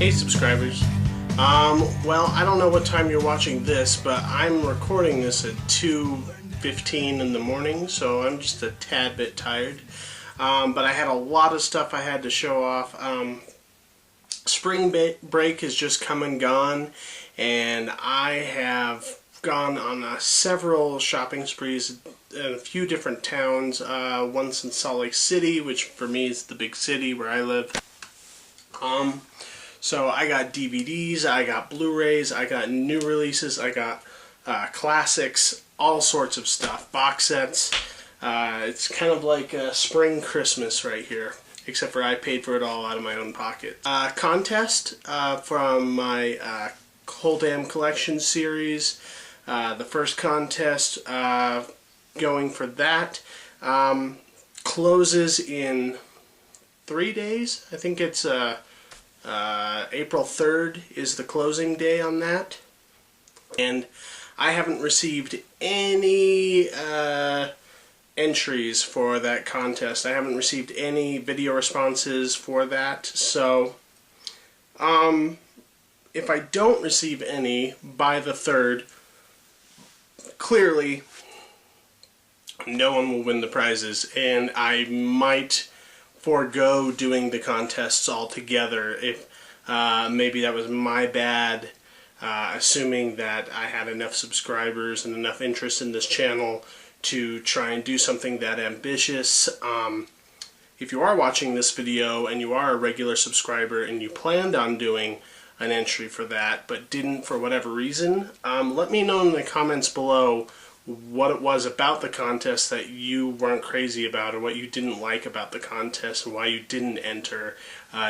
Hey subscribers. Well, I don't know what time you're watching this, but I'm recording this at 2:15 in the morning, so I'm just a tad bit tired. But I had a lot of stuff I had to show off. Spring break has just come and gone, and I have gone on several shopping sprees in a few different towns. Once in Salt Lake City, which for me is the big city where I live. So I got DVDs, I got Blu-rays, I got new releases, I got classics, all sorts of stuff, box sets. It's kind of like a spring Christmas right here, except for I paid for it all out of my own pocket. Contest from my Whole Damn Collection series. The first contest going for that closes in 3 days. I think it's April 3rd is the closing day on that, and I haven't received any entries for that contest. I haven't received any video responses for that, so if I don't receive any by the 3rd, clearly no one will win the prizes, and I might forego doing the contests altogether. If maybe that was my bad, assuming that I had enough subscribers and enough interest in this channel to try and do something that ambitious. If you are watching this video and you are a regular subscriber and you planned on doing an entry for that but didn't for whatever reason, let me know in the comments below what it was about the contest that you weren't crazy about, or what you didn't like about the contest and why you didn't enter.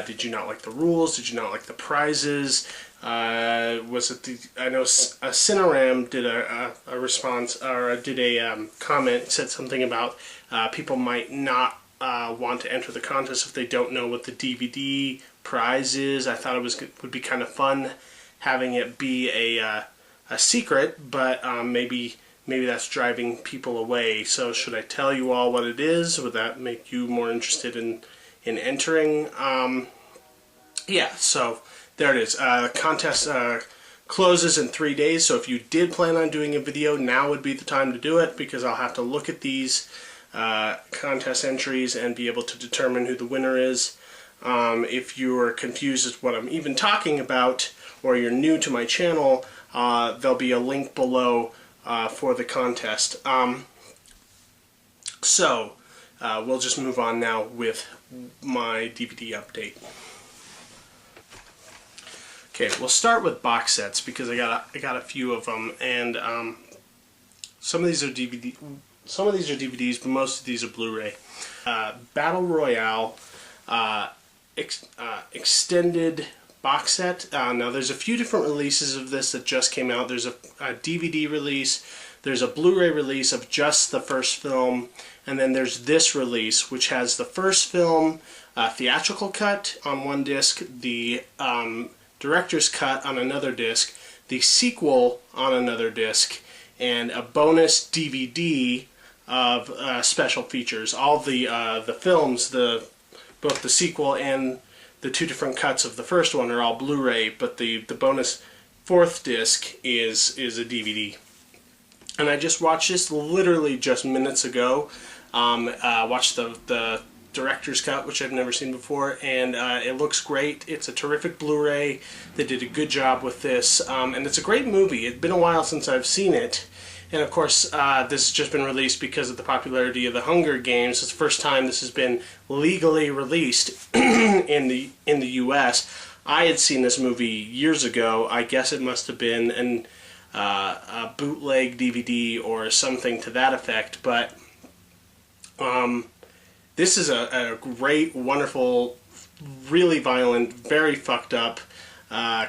Did you not like the rules? Did you not like the prizes? Was it I know Cineram did a response, or did a comment, said something about people might not want to enter the contest if they don't know what the DVD prize is. I thought it would be kind of fun having it be a secret, but maybe that's driving people away. So should I tell you all what it is? Would that make you more interested in entering? Yeah, so there it is. The contest closes in 3 days, so if you did plan on doing a video, now would be the time to do it, because I'll have to look at these contest entries and be able to determine who the winner is. If you're confused as to what I'm even talking about, or you're new to my channel, there'll be a link below for the contest. So we'll just move on now with my DVD update. Okay, we'll start with box sets, because I got a few of them, and some of these are DVDs, but most of these are Blu-ray. Battle Royale extended box set. Now there's a few different releases of this that just came out. There's a DVD release, there's a Blu-ray release of just the first film, and then there's this release which has the first film theatrical cut on one disc, the director's cut on another disc, the sequel on another disc, and a bonus DVD of special features. All the films, both the sequel and the two different cuts of the first one are all Blu-ray, but the bonus fourth disc is a DVD. And I just watched this literally just minutes ago. Watched the director's cut, which I've never seen before, and it looks great. It's a terrific Blu-ray. They did a good job with this, and it's a great movie. It's been a while since I've seen it. And of course, this has just been released because of the popularity of the Hunger Games. It's the first time this has been legally released in the U.S. I had seen this movie years ago. I guess it must have been a bootleg DVD or something to that effect. But this is a great, wonderful, really violent, very fucked up,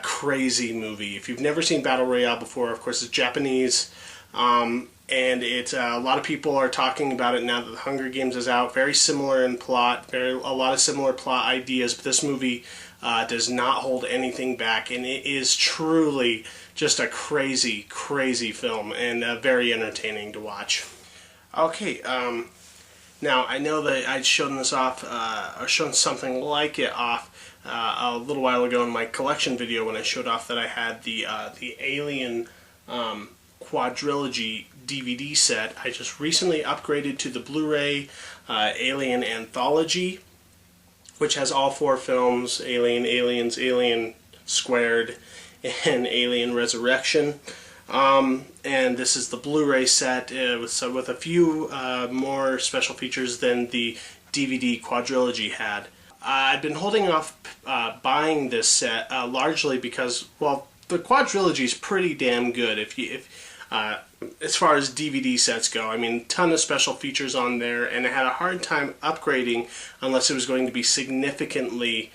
crazy movie. If you've never seen Battle Royale before, of course, it's Japanese. And it's a lot of people are talking about it now that the Hunger Games is out. Very similar in plot, a lot of similar plot ideas, but this movie does not hold anything back, and it is truly just a crazy, crazy film, and very entertaining to watch. Okay, now I know that I'd shown this off, or shown something like it off a little while ago in my collection video when I showed off that I had the Alien quadrilogy DVD set. I just recently upgraded to the Blu-ray Alien Anthology, which has all 4 films: Alien, Aliens, Alien Squared, and Alien Resurrection. And this is the Blu-ray set with a few more special features than the DVD quadrilogy had. I've been holding off buying this set largely because, well, the quadrilogy is pretty damn good. As far as DVD sets go, I mean, ton of special features on there, and I had a hard time upgrading unless it was going to be significantly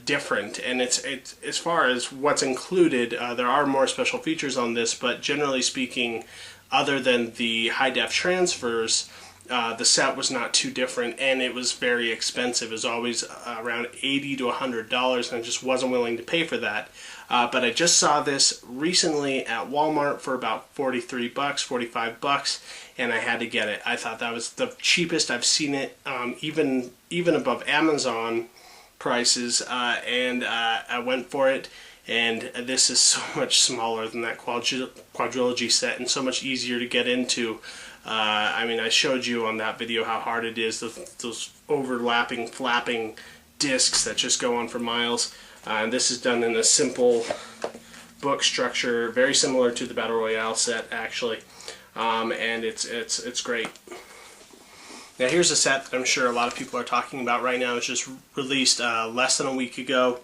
different. And it's as far as what's included, there are more special features on this, but generally speaking, other than the high-def transfers, the set was not too different, and it was very expensive. It was always around $80 to $100, and I just wasn't willing to pay for that. But I just saw this recently at Walmart for about $43, $45, and I had to get it. I thought that was the cheapest I've seen it, even above Amazon prices, and I went for it. And this is so much smaller than that quadrilogy set, and so much easier to get into. I mean, I showed you on that video how hard it is, those overlapping, flapping discs that just go on for miles. And this is done in a simple book structure, very similar to the Battle Royale set, actually. And it's great. Now here's a set that I'm sure a lot of people are talking about right now. It's just released less than a week ago.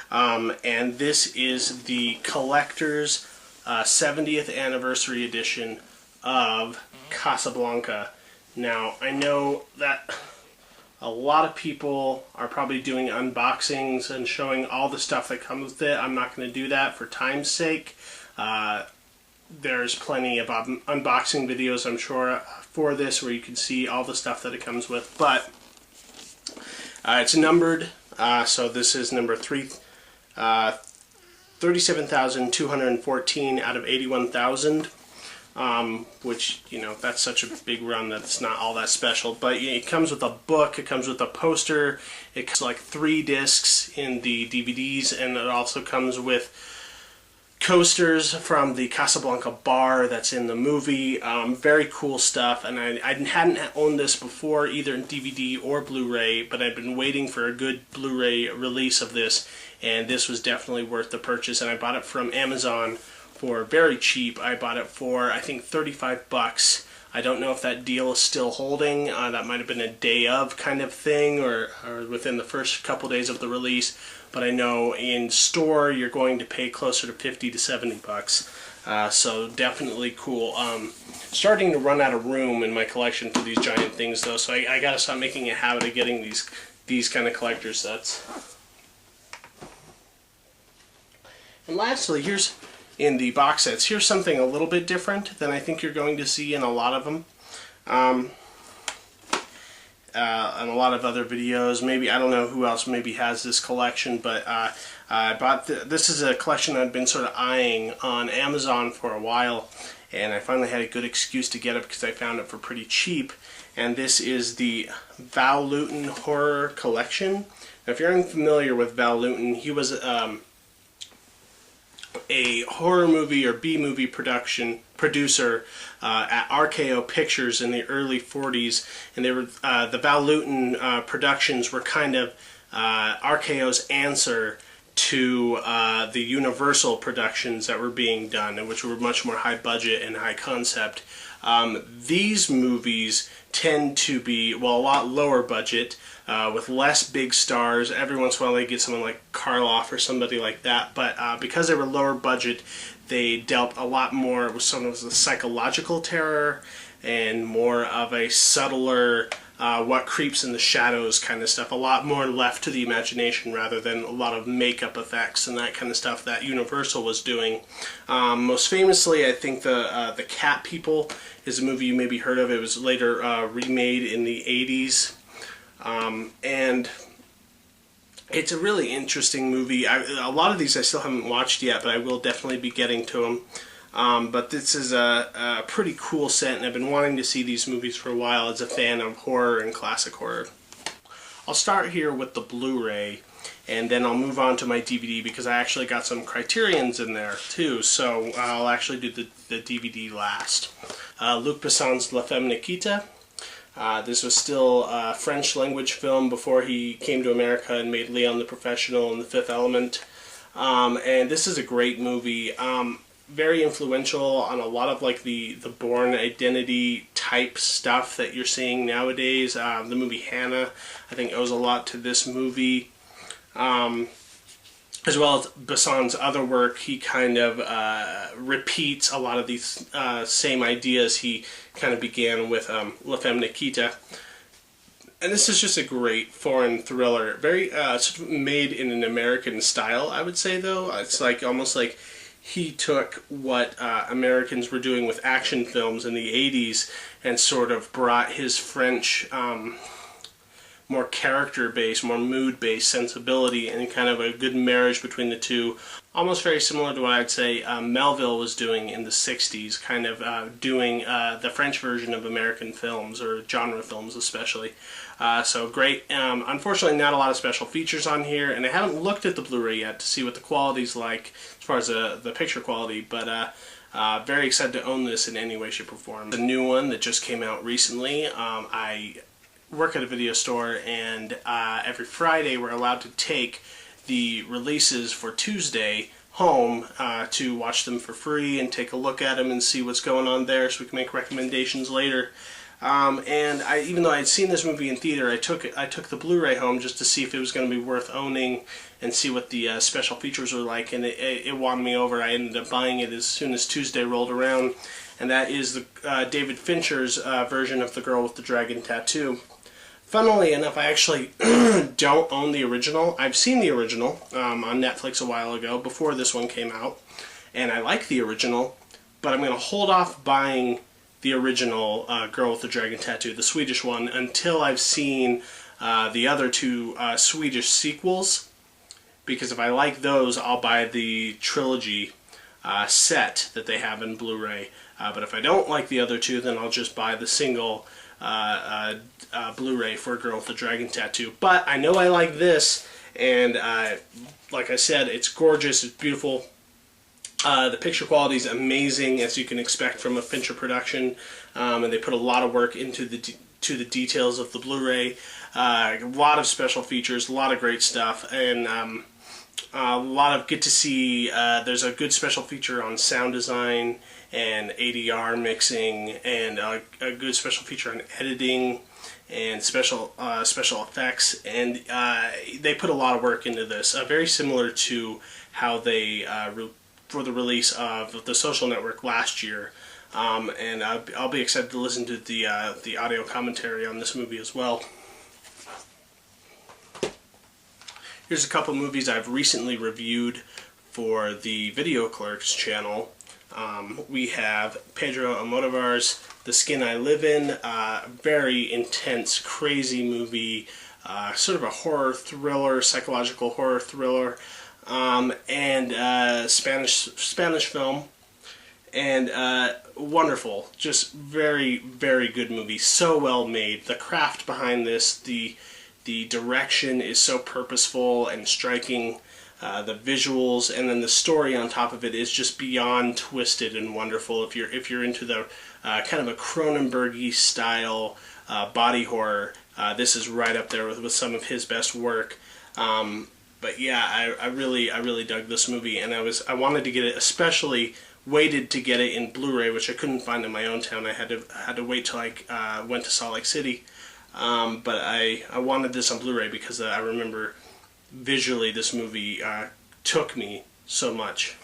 And this is the collector's 70th anniversary edition of Casablanca. Now, I know that a lot of people are probably doing unboxings and showing all the stuff that comes with it. I'm not going to do that for time's sake. There's plenty of unboxing videos, I'm sure, for this where you can see all the stuff that it comes with. But it's numbered, so this is number 37,214 out of 81,000. Which, you know, that's such a big run that it's not all that special. But it comes with a book, it comes with a poster, it comes with like 3 discs in the DVDs, and it also comes with coasters from the Casablanca bar that's in the movie. Very cool stuff, and I hadn't owned this before, either in DVD or Blu-ray, but I've been waiting for a good Blu-ray release of this, and this was definitely worth the purchase, and I bought it from Amazon for very cheap. I bought it for, I think, $35. I don't know if that deal is still holding. That might have been a day of kind of thing, or within the first couple days of the release. But I know in store you're going to pay closer to $50 to $70. So definitely cool. Starting to run out of room in my collection for these giant things, though. So I gotta start making a habit of getting these kind of collector sets. And lastly, in the box sets, here's something a little bit different than I think you're going to see in a lot of them. And a lot of other videos. Maybe, I don't know who else maybe has this collection, but I bought this is a collection I've been sort of eyeing on Amazon for a while, and I finally had a good excuse to get it because I found it for pretty cheap. And this is the Val Lewton Horror Collection. Now, if you're unfamiliar with Val Lewton, he was a horror movie or B-movie producer at RKO Pictures in the early 40s, and they were the Val Lewton productions were kind of RKO's answer to the Universal productions that were being done, and which were much more high budget and high concept. These movies tend to be, well, a lot lower budget, with less big stars. Every once in a while they get someone like Karloff or somebody like that, but because they were lower budget, they dealt a lot more with some of the psychological terror and more of a subtler what creeps in the shadows kind of stuff. A lot more left to the imagination rather than a lot of makeup effects and that kind of stuff that Universal was doing. Most famously, I think the Cat People is a movie you maybe heard of. It was later remade in the 80s. And it's a really interesting movie. A lot of these I still haven't watched yet, but I will definitely be getting to them. But this is a pretty cool set, and I've been wanting to see these movies for a while as a fan of horror and classic horror. I'll start here with the Blu-ray, and then I'll move on to my DVD because I actually got some Criterions in there too, so I'll actually do the DVD last. Luc Besson's La Femme Nikita. This was still a French language film before he came to America and made Leon the Professional and The Fifth Element. And this is a great movie. Very influential on a lot of like the Bourne Identity type stuff that you're seeing nowadays. The movie Hannah, I think, owes a lot to this movie. As well as Besson's other work, he kind of repeats a lot of these same ideas he kind of began with La Femme Nikita. And this is just a great foreign thriller, very sort of made in an American style, I would say, though. It's like almost like he took what Americans were doing with action films in the 80s and sort of brought his French more character-based, more mood-based sensibility, and kind of a good marriage between the two. Almost very similar to what I'd say Melville was doing in the 60s, kind of doing the French version of American films, or genre films especially. So great. Unfortunately, not a lot of special features on here, and I haven't looked at the Blu-ray yet to see what the quality's like as far as the picture quality, but very excited to own this in any way, shape, or form. The new one that just came out recently, I work at a video store, and every Friday we're allowed to take the releases for Tuesday home to watch them for free and take a look at them and see what's going on there so we can make recommendations later. And even though I had seen this movie in theater, I took the Blu-ray home just to see if it was going to be worth owning and see what the special features were like, and it won me over. I ended up buying it as soon as Tuesday rolled around, and that is the David Fincher's version of The Girl with the Dragon Tattoo. Funnily enough, I actually don't own the original. I've seen the original on Netflix a while ago, before this one came out, and I like the original, but I'm going to hold off buying the original Girl with the Dragon Tattoo, the Swedish one, until I've seen the other two Swedish sequels, because if I like those, I'll buy the trilogy set that they have in Blu-ray. But if I don't like the other two, then I'll just buy the single Blu-ray for Girl with the Dragon Tattoo. But I know I like this, and like I said, it's gorgeous, it's beautiful. The picture quality is amazing, as you can expect from a Fincher production, and they put a lot of work into the details of the Blu-ray. A lot of special features, a lot of great stuff, and a lot of get to see. There's a good special feature on sound design and ADR mixing, and a good special feature on editing and special effects, and they put a lot of work into this. Very similar to how they for the release of The Social Network last year, and I'll be excited to listen to the audio commentary on this movie as well. Here's a couple movies I've recently reviewed for the Video Clerks channel. We have Pedro Almodovar's The Skin I Live In, very intense, crazy movie, sort of a horror thriller, psychological horror thriller, and Spanish film, and wonderful, just very, very good movie, so well made. The craft behind this, the direction is so purposeful and striking. The visuals, and then the story on top of it is just beyond twisted and wonderful. If you're into the kind of a Cronenberg-y style body horror, this is right up there with some of his best work. But yeah, I really dug this movie, and I wanted to get it, especially waited to get it in Blu-ray, which I couldn't find in my own town. I had to wait till I went to Salt Lake City. But I wanted this on Blu-ray because I remember visually this movie took me so much.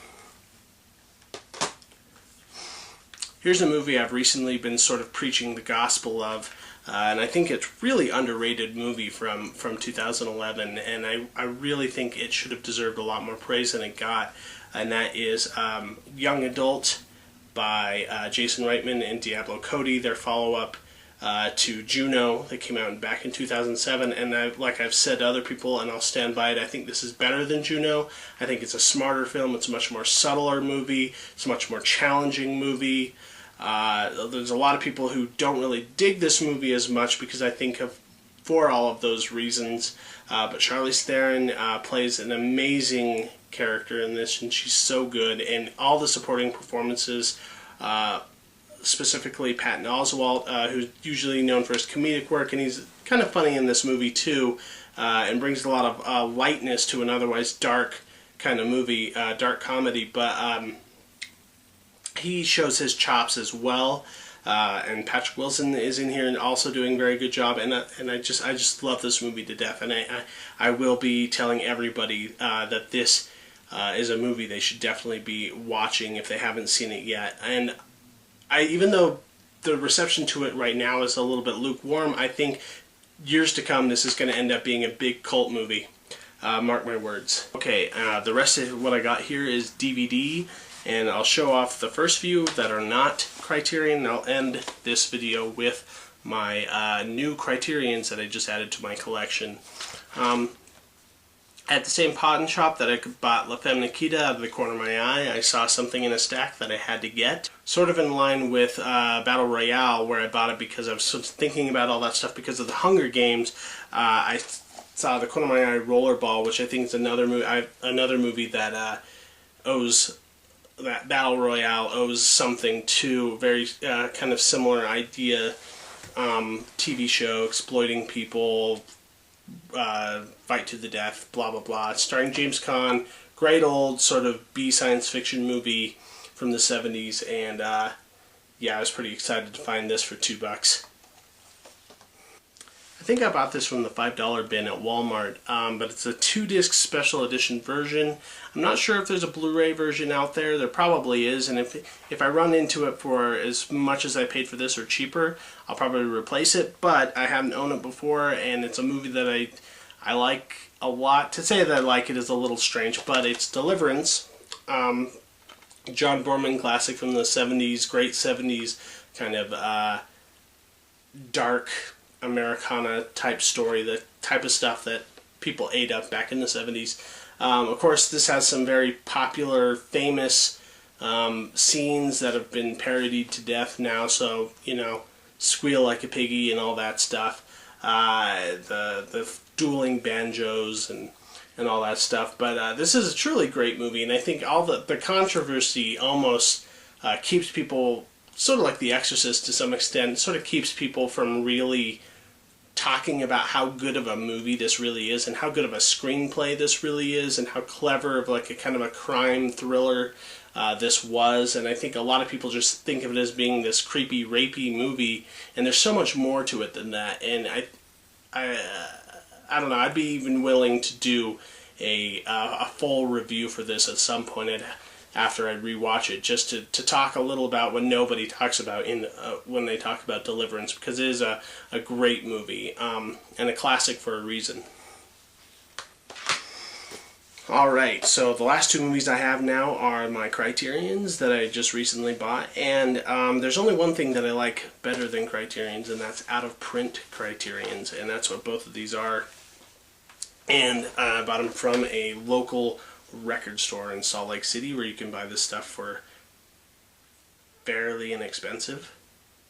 Here's a movie I've recently been sort of preaching the gospel of, and I think it's really underrated movie from 2011, and I really think it should have deserved a lot more praise than it got, and that is Young Adult by Jason Reitman and Diablo Cody, their follow-up to Juno that came out back in 2007, and like I've said to other people, and I'll stand by it, I think this is better than Juno. I think it's a smarter film, it's a much more subtler movie, it's a much more challenging movie. There's a lot of people who don't really dig this movie as much because I think of for all of those reasons. But Charlize Theron plays an amazing character in this, and she's so good. And all the supporting performances, specifically Patton Oswalt, who's usually known for his comedic work, and he's kind of funny in this movie too, and brings a lot of lightness to an otherwise dark kind of movie, dark comedy. But he shows his chops as well. And Patrick Wilson is in here and also doing a very good job, and I just love this movie to death, and I will be telling everybody that this is a movie they should definitely be watching if they haven't seen it yet. And even though the reception to it right now is a little bit lukewarm, I think years to come this is going to end up being a big cult movie. Mark my words. Okay, the rest of what I got here is DVD. And I'll show off the first few that are not Criterion, and I'll end this video with my new Criterions that I just added to my collection. At the same pawn shop that I bought La Femme Nikita out of the corner of my eye, I saw something in a stack that I had to get. Sort of in line with Battle Royale, where I bought it because I was thinking about all that stuff because of the Hunger Games. I saw the corner of my eye Rollerball, which I think is another movie that owes... that Battle Royale owes something to. Very kind of similar idea, TV show exploiting people, fight to the death, blah blah blah. It's starring James Caan, great old sort of B science fiction movie from the 70s, and yeah, I was pretty excited to find this for $2. I think I bought this from the $5 bin at Walmart, but it's a 2-disc special edition version. I'm not sure if there's a Blu-ray version out there. There probably is, and if I run into it for as much as I paid for this or cheaper, I'll probably replace it, but I haven't owned it before, and it's a movie that I like a lot. To say that I like it is a little strange, but it's Deliverance. John Boorman classic from the 70s, great 70s kind of dark Americana type story, the type of stuff that people ate up back in the 70s. Of course, this has some very popular, famous scenes that have been parodied to death now, so, you know, Squeal Like a Piggy and all that stuff. The dueling banjos and all that stuff. But this is a truly great movie, and I think all the controversy almost keeps people, sort of like The Exorcist to some extent, sort of keeps people from really talking about how good of a movie this really is, and how good of a screenplay this really is, and how clever of like a kind of a crime thriller this was. And I think a lot of people just think of it as being this creepy, rapey movie, and there's so much more to it than that. And I don't know, I'd be even willing to do a full review for this at some point after I rewatch it, just to talk a little about what nobody talks about when they talk about Deliverance, because it is a great movie, and a classic for a reason. Alright, so the last two movies I have now are my Criterions that I just recently bought, and there's only one thing that I like better than Criterions, and that's out-of-print Criterions, and that's what both of these are. And I bought them from a local record store in Salt Lake City, where you can buy this stuff for fairly inexpensive.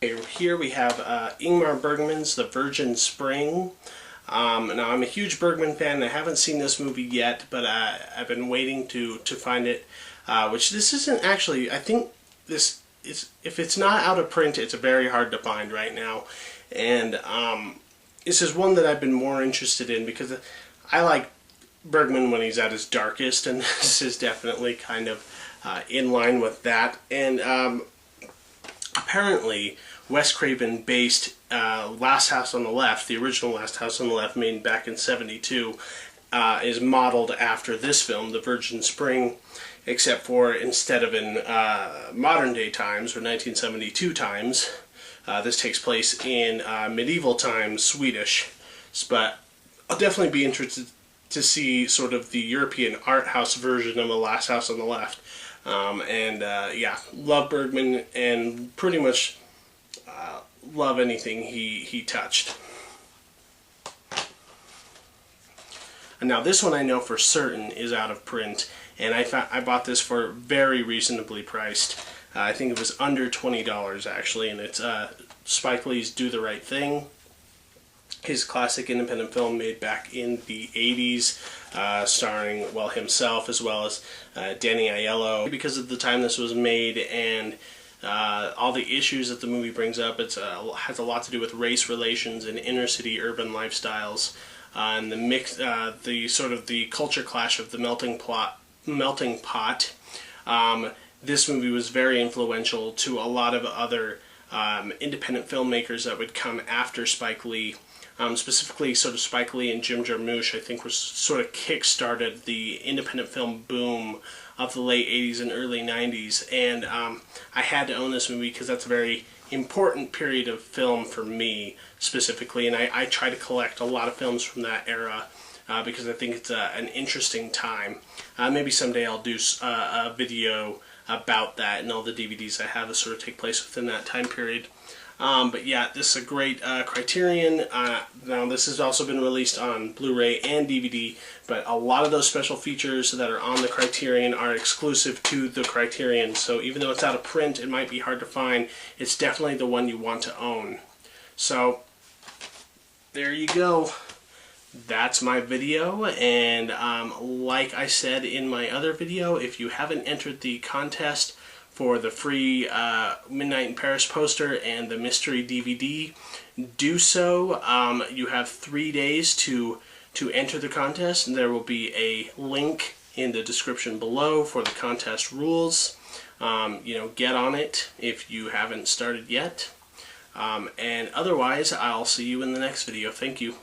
Okay, here we have Ingmar Bergman's The Virgin Spring. Now, I'm a huge Bergman fan. I haven't seen this movie yet, but I've been waiting to find it, which this isn't actually. I think this is, if it's not out of print, it's very hard to find right now. And this is one that I've been more interested in because I like Bergman when he's at his darkest, and this is definitely kind of in line with that. And apparently Wes Craven based Last House on the Left, the original Last House on the Left, made back in '72, is modeled after this film, The Virgin Spring, except for instead of in modern day times, or 1972 times, this takes place in medieval times, Swedish. But I'll definitely be interested to see sort of the European art house version of The Last House on the Left. Yeah, love Bergman, and pretty much love anything he touched. And now this one I know for certain is out of print, and I bought this for very reasonably priced. I think it was under $20 actually, and it's Spike Lee's Do the Right Thing. his classic independent film made back in the 80s, starring, well, himself as well as Danny Aiello. Because of the time this was made and all the issues that the movie brings up, it has a lot to do with race relations and inner city urban lifestyles, and the mix, the sort of the culture clash of the melting pot. This movie was very influential to a lot of other independent filmmakers that would come after Spike Lee. Specifically, sort of Spike Lee and Jim Jarmusch, I think, was sort of kick-started the independent film boom of the late 80s and early 90s. And I had to own this movie because that's a very important period of film for me, specifically. And I try to collect a lot of films from that era because I think it's an interesting time. Maybe someday I'll do a video about that and all the DVDs I have that sort of take place within that time period. But yeah, this is a great Criterion. Now this has also been released on Blu-ray and DVD, but a lot of those special features that are on the Criterion are exclusive to the Criterion, so even though it's out of print, it might be hard to find. It's definitely the one you want to own. So there you go. That's my video, and like I said in my other video, if you haven't entered the contest for the free Midnight in Paris poster and the mystery DVD, do so. You have 3 days to enter the contest, and there will be a link in the description below for the contest rules. Get on it if you haven't started yet. And otherwise, I'll see you in the next video. Thank you.